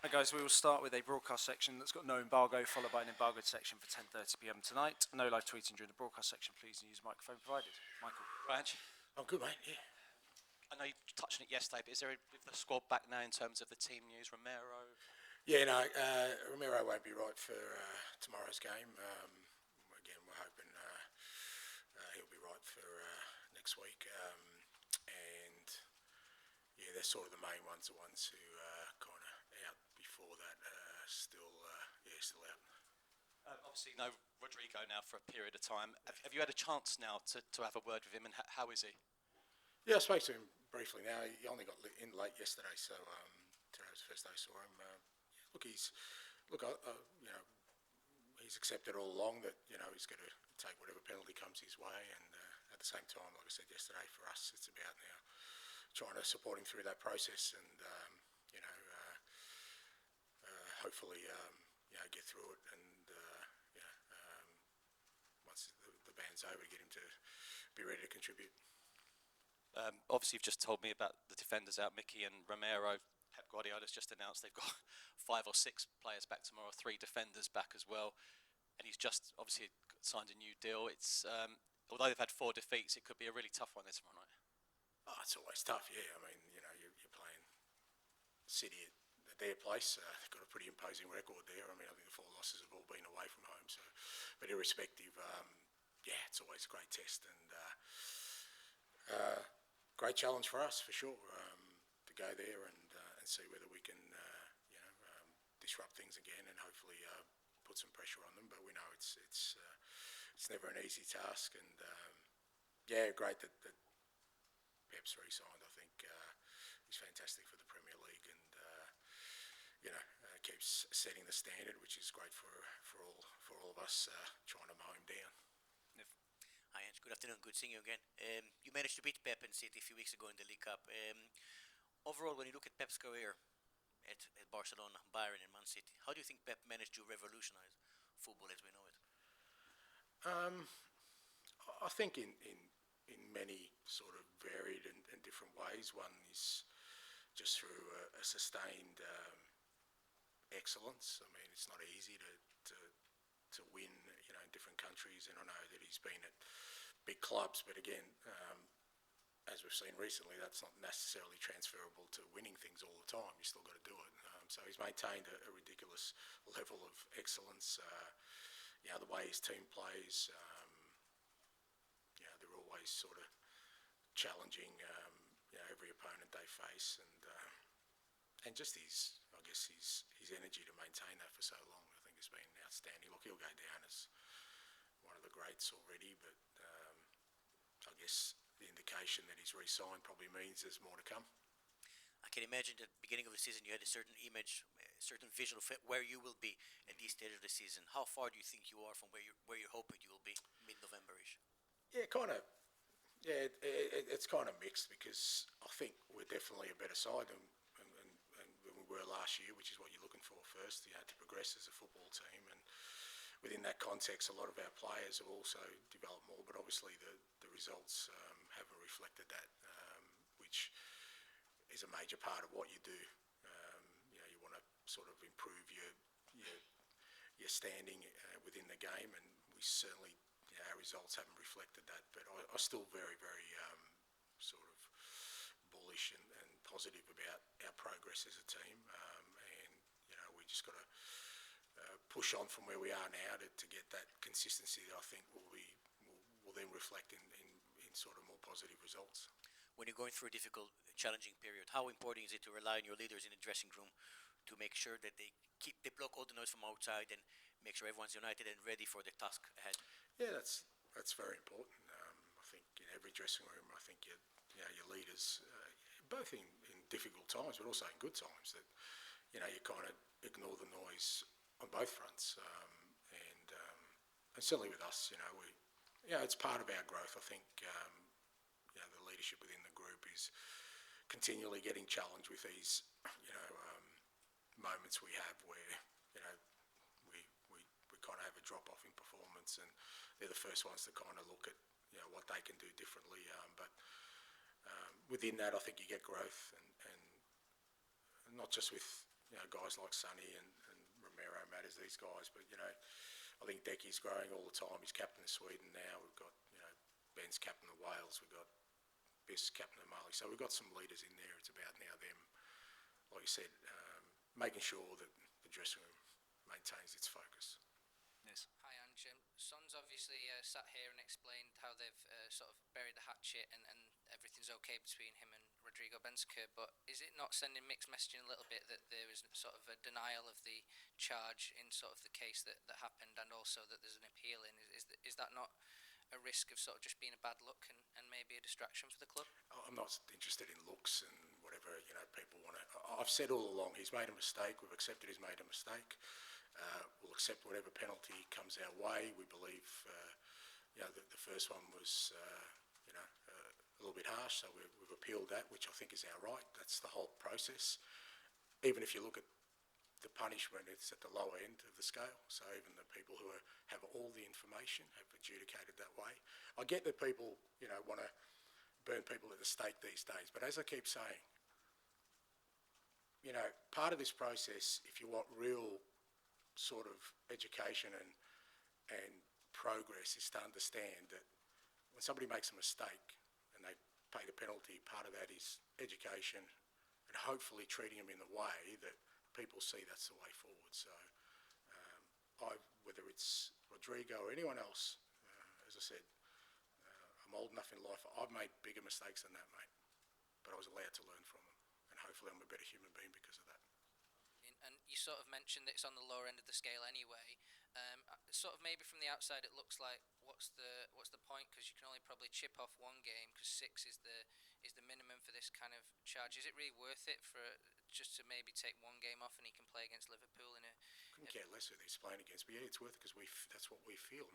Hi guys, we will start with a broadcast section that's got no embargo, followed by an embargoed section for 10:30 p.m. tonight. No live tweeting during the broadcast section. Please use microphone provided. Michael. Ange, I'm good, mate. Yeah. I know you touched on it yesterday, but is there the squad back now in terms of the team news? Romero? Yeah, no, Romero won't be right for tomorrow's game. Again, we're hoping he'll be right for next week. And yeah, they're sort of the main ones, the ones who are kind of out before that, still out. Obviously, no Rodrigo now for a period of time. Have you had a chance now to have a word with him, and how is he? Yeah, I spoke to him briefly now. He only got in late yesterday, so today was the first day I saw him. He's accepted all along that he's going to take whatever penalty comes his way, and at the same time, like I said yesterday, for us it's about now trying to support him through that process, and hopefully get through it, and once the band's over, get him to be ready to contribute. Obviously, you've just told me about the defenders out, Mickey and Romero. Pep Guardiola's just announced they've got 5 or 6 players back tomorrow, 3 defenders back as well, and he's just obviously signed a new deal. It's although they've had 4 defeats, it could be a really tough one there tomorrow night. Oh, it's always tough, yeah. I mean, you're playing City at their place. They've got a pretty imposing record there. I mean, I think the 4 losses have all been away from home. So, but irrespective, it's always a great test, and great challenge for us for sure, to go there and see whether we can disrupt things again, and hopefully put some pressure on them. But we know it's never an easy task, and great that Pep's re-signed. I think he's fantastic for the Premier League, and keeps setting the standard, which is great for all of us trying to mow him down. Hi, Ange. Good afternoon. Good seeing you again. You managed to beat Pep and City a few weeks ago in the League Cup. Overall, when you look at Pep's career at Barcelona, Bayern, and Man City, how do you think Pep managed to revolutionize football as we know it? I think in many sort of varied and different ways. One is just through a sustained excellence. I mean, it's not easy to win, in different countries, and I know that he's been at big clubs, but again, as we've seen recently, that's not necessarily transferable to winning things all the time. You still got to do it. So he's maintained a ridiculous level of excellence. The way his team plays, they're always sort of challenging every opponent they face, and just his energy to maintain that for so long, I think has been outstanding. Look, he'll go down as one of the greats already, but I guess the indication that he's re-signed probably means there's more to come. I can imagine at the beginning of the season you had a certain image, a certain vision of where you will be at this stage of the season. How far do you think you are from where you're hoping you will be mid-November-ish? Yeah, kind of. Yeah, it's kind of mixed, because I think we're definitely a better side than we were last year, which is what you're looking for first, to progress as a football team. And within that context, a lot of our players have also developed more, but obviously the results haven't reflected that, which is a major part of what you do. You want to sort of improve your standing within the game, and we certainly, our results haven't reflected that. But I'm still very, very sort of bullish and positive about our progress as a team, and we just got to push on from where we are now to get that consistency that I think will then reflect in sort of more positive results. When you're going through a difficult, challenging period, how important is it to rely on your leaders in the dressing room to make sure that they block all the noise from outside and make sure everyone's united and ready for the task ahead? Yeah, that's very important. I think in every dressing room, I think your leaders, both in difficult times, but also in good times, that you kind of ignore the noise on both fronts, and certainly with us, it's part of our growth. I think the leadership within the group is continually getting challenged with these moments we have where we kind of have a drop off in performance, and they're the first ones to kind of look at what they can do differently. But within that, I think you get growth, and not just with guys like Sonny and Romero matters, these guys. But, I think Decky's growing all the time. He's captain of Sweden now. We've got, Ben's captain of Wales. We've got Biss captain of Mali. So we've got some leaders in there. It's about now them, like you said, making sure that the dressing room maintains its focus. Yes. Hi Ange, Son's obviously sat here and explained how they've sort of buried the hatchet and everything's okay between him and Rodrigo Benzema, but is it not sending mixed messaging a little bit that there is sort of a denial of the charge in sort of the case that happened, and also that there's an appeal in? Is that not a risk of sort of just being a bad look and maybe a distraction for the club? I'm not interested in looks and whatever, people want to... I've said all along, he's made a mistake. We've accepted he's made a mistake. We'll accept whatever penalty comes our way. We believe, the first one was, a little bit harsh, so we've appealed that, which I think is our right. That's the whole process. Even if you look at the punishment, it's at the lower end of the scale. So even the people who have all the information have adjudicated that way. I get that people, want to burn people at the stake these days, but as I keep saying, part of this process, if you want real sort of education and progress, is to understand that when somebody makes a mistake and they pay the penalty, part of that is education and hopefully treating them in the way that people see that's the way forward. So whether it's Rodrigo or anyone else, as I said, I'm old enough in life, I've made bigger mistakes than that, mate, but I was allowed to learn from them, and hopefully I'm a better human being because of that. And you sort of mentioned that it's on the lower end of the scale anyway. Sort of maybe from the outside it looks like what's the point, because you can only probably chip off one game because 6 is the minimum for this kind of charge. Is it really worth it for just to maybe take one game off and he can play against Liverpool in a... Couldn't care less who he's playing against, but yeah, it's worth it because that's what we feel, and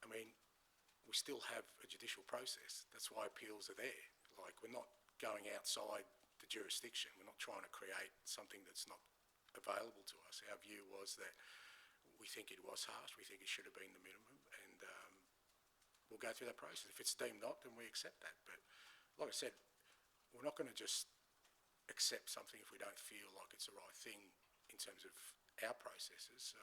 we still have a judicial process. That's why appeals are there. Like, we're not going outside the jurisdiction. We're not trying to create something that's not available to us. Our view was that we think it was harsh. We think it should have been the minimum, and we'll go through that process. If it's deemed not, then we accept that. But like I said, we're not going to just accept something if we don't feel like it's the right thing in terms of our processes. So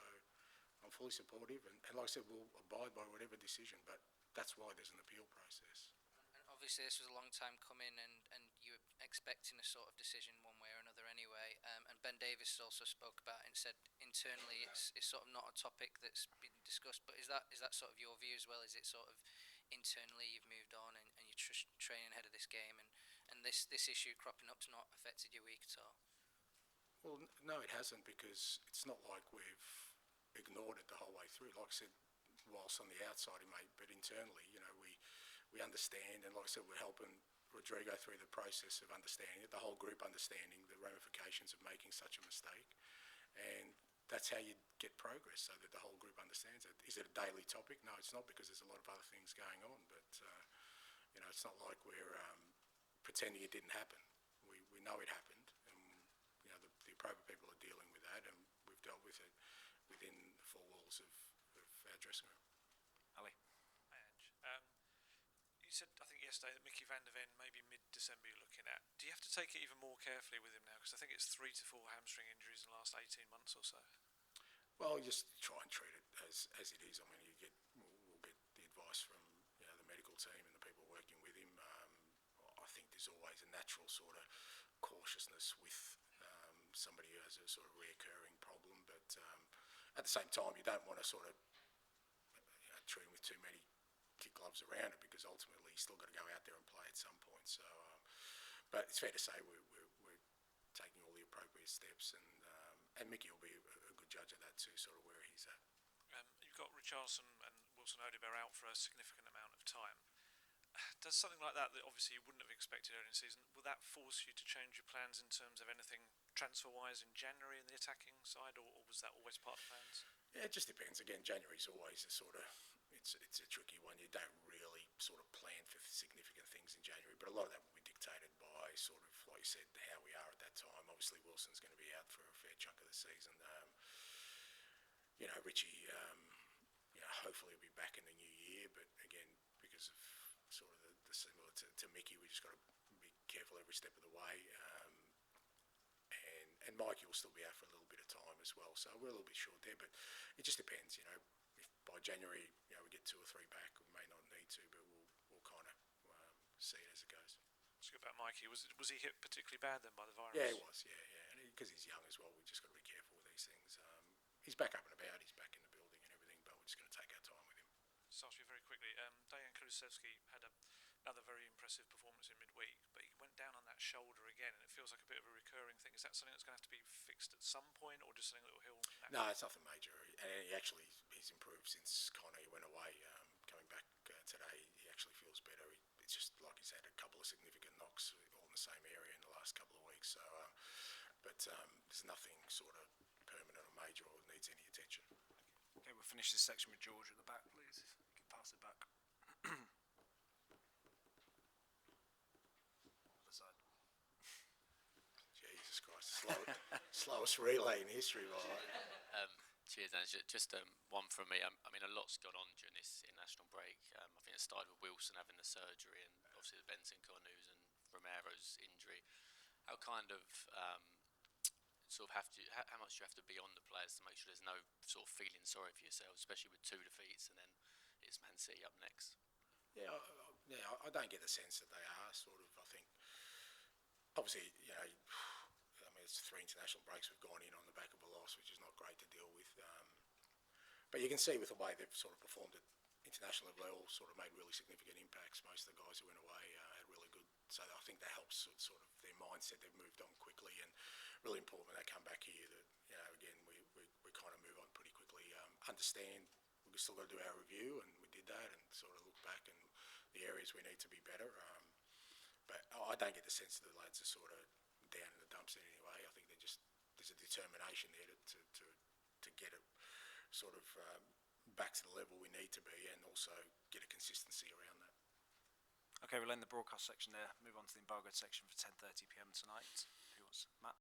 I'm fully supportive, and like I said, we'll abide by whatever decision, but that's why there's an appeal process. And obviously this was a long time coming, and you were expecting a sort of decision one way or another anyway. And Ben Davies also spoke about it and said internally it's sort of not a topic that's been discussed. But is that sort of your view as well? Is it sort of internally you've moved on and you're training ahead of this game, and this issue cropping up's not affected your week at all? Well, no, it hasn't, because it's not like we've ignored it the whole way through. Like I said, whilst on the outside it may, but internally, we understand, and like I said, we're helping Rodrigo through the process of understanding it, the whole group understanding the ramifications of making such a mistake, and that's how you get progress, so that the whole group understands it. Is it a daily topic? No, it's not, because there's a lot of other things going on, but it's not like we're pretending it didn't happen. We know it happened, and the appropriate people are dealing with that, and we've dealt with it within the four walls of our dressing room. Ali. Hi, Ange. You said, I think yesterday, that Mickey van der Ven maybe mid-December you're looking at. Do you have to take it even more carefully with him now? Because I think it's 3 to 4 hamstring injuries in the last 18 months or so. Well, just try and treat it as it is. I mean, we'll get the advice from the medical team and the people working with him. I think there's always a natural sort of cautiousness with somebody who has a sort of reoccurring problem, but at the same time, you don't want to sort of treat him with too many kid gloves around it, because ultimately he's still got to go out there and play at some point. So, but it's fair to say we're taking all the appropriate steps, and Mickey will be a good judge of that too, sort of where he's at. You've got Richarlison and Wilson-Odobert out for a significant amount of time. Does something like that obviously you wouldn't have expected early in the season, will that force you to change your plans in terms of anything transfer-wise in January in the attacking side, or was that always part of the plans? Yeah, it just depends. Again, January's always a sort of, it's a tricky one. You don't really sort of plan for significant things in January, but a lot of that will be dictated by sort of, like you said, how we are at that time. Obviously, Wilson's going to be out for a fair chunk of the season. Richie, hopefully will be back in the new year, but again, because of sort of the similar to Mickey, we just got to be careful every step of the way. And my Mikey will still be out for a little bit of time as well, so we're a little bit short there. But it just depends, If by January, we get 2 or 3 back, we may not need to, but we'll kind of see it as it goes. Let's go about Mikey. Was he hit particularly bad then by the virus? Yeah, he was. Yeah. And because he's young as well, we've just got to be careful with these things. He's back up and about. He's back in the building and everything, but we're just going to take our time with him. Just ask you very quickly. Dejan Kulusevski had another very impressive performance in midweek, but he went down on that shoulder again, and it feels like a bit of a recurring thing. Is that something that's going to have to be fixed at some point, or just something that he'll? No, it's nothing major. And he's improved since Connor went away. Coming back today, he actually feels better. It's just like he's had a couple of significant knocks all in the same area in the last couple of weeks. So, but there's nothing sort of permanent or major or needs any attention. Okay, we'll finish this section with George at the back, please. You can pass it back. Other side. Jesus Christ, slowest relay in history, by the way. Cheers, Ange. Just one from me. I mean, a lot's gone on during this international break. I think it started with Wilson having the surgery, and obviously the Bentancur news and Romero's injury. How kind of how much do you have to be on the players to make sure there's no sort of feeling sorry for yourselves, especially with 2 defeats and then it's Man City up next? Yeah, I don't get the sense that they are sort of. I think, obviously, it's 3 international breaks we've gone in on the back of a loss, which is not great to deal with. But you can see with the way they've sort of performed at international level, they all sort of made really significant impacts. Most of the guys who went away had really good. So I think that helps sort of their mindset. They've moved on quickly, and really important when they come back here that again we kind of move on pretty quickly. Understand we've still got to do our review, and we did that, and sort of look back and the areas we need to be better. But I don't get the sense that the lads are sort of down in the dumps in any way. I think there's a determination there to get it sort of back to the level we need to be, and also get a consistency around that. Okay, we'll end the broadcast section there. Move on to the embargoed section for 10:30 p.m. tonight. Who wants? Matt?